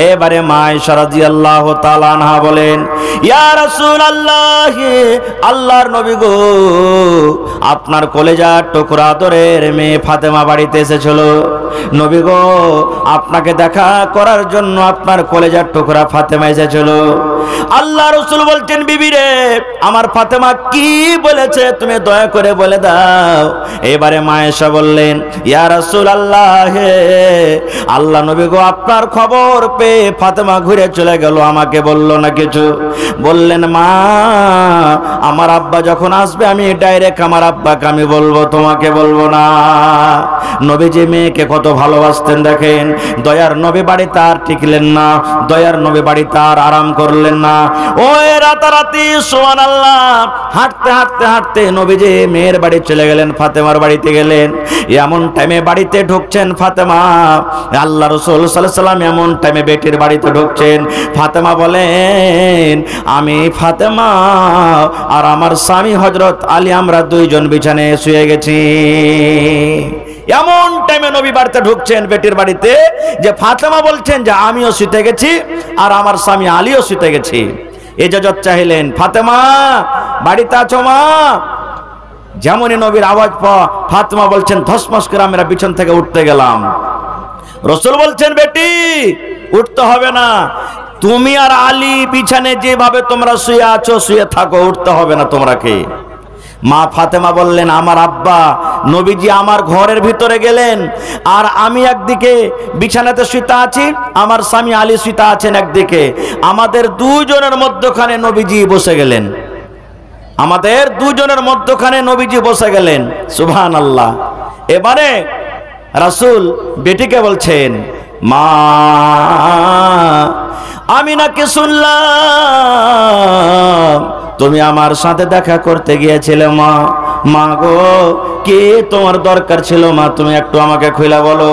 এবারে মা আয়েশা রাদিয়াল্লাহু তাআলা আনহা বলেন, ইয়া রাসূলুল্লাহ, আল্লাহর নবী গো, আপনার কলেজার টুকরা আদরের মেয়ে ফাতেমা বাড়িতে এসেছিল। নবী গো, আপনাকে দেখা করার জন্য আপনার কলেজার টুকরা ফাতেমা এসেছিল। আল্লাহ রাসূল বলছেন, বিবি রে, আমার ফাতেমা কি বলেছে তুমি দয়া করে বলে দাও। এবারে মা আয়েশা বললেন, ইয়া রাসূলুল্লাহ, আল্লাহ নবী গো, আপনার খবর পেয়ে ফাতেমা ঘুরে চলে গেল, আমাকে বলল না কিছু। বললেন, মা, আমার আব্বা যখন আসবে আমি ডাইরেক্ট আমার আব্বাকে আমি বলবো, তোমাকে বলবো না। নবীজি মেয়েকে কত ভালোবাসতেন দেখেন। দয়ার নবী বাড়িতে আর টিকলেন না, দয়ার নবী বাড়িতে আর আরাম করলেন না। ওই রাতারাতি সুবহানাল্লাহ, হাঁটতে হাঁটতে হাঁটতে নবীজি মেয়ের বাড়ি চলে গেলেন, ফাতেমার বাড়িতে গেলেন। এমন টাইমে বাড়িতে ঢুকছেন ফাতেমা, আল্লাহ রাসূল সাল্লাল্লাহু আলাইহি ওয়াসাল্লাম এমন টাইমে বেটির বাড়িতে ঢুকছেন। ফাতেমা বলেন, আমি ফাতেমা আর আমার স্বামী হযরত আলী আমরা দুইজন বিছানায় শুয়ে গেছি। এমন টাইমে নবী বাড়িতে ঢুকছেন, বেটির বাড়িতে, যে ফাতেমা বলছেন যে আমিও শুতে গেছি আর আমার স্বামী আলীও শুতে গেছি। ইজাজত চাইলেন, ফাতেমা বাড়িতে আছো মা? যেমনই নবীর আওয়াজ পাওয়া, ফাতেমা বলছেন ধসমস করে আমরা বিছানা থেকে উঠতে গেলাম। রাসূল বলছেন, বেটি উঠতে হবে না, তুমি আর আলী বিছানে যেভাবে তোমরা শুয়ে আছো শুয়ে থাকো, উঠতে হবে না তোমাকে। মা ফাতেমা বললেন, আমার আব্বা নবীজি আমার ঘরের ভিতরে গেলেন, আর আমি একদিকে বিছানাতে শুতে আছি, আমার স্বামী আলী শুতে আছেন একদিকে, আমাদের দুজনের মধ্যখানে নবীজি বসে গেলেন, আমাদের দুজনের মধ্যখানে নবীজি বসে গেলেন। সুবহানাল্লাহ। এবারে রাসূল বেটিকে বলছেন, মা, আমি নাকি শুনলাম তুমি আমার সাথে দেখা করতে গিয়েছিলে মা। মা গো, কে তোমার দরকার ছিল মা, তুমি একটু আমাকে খুলে বলো।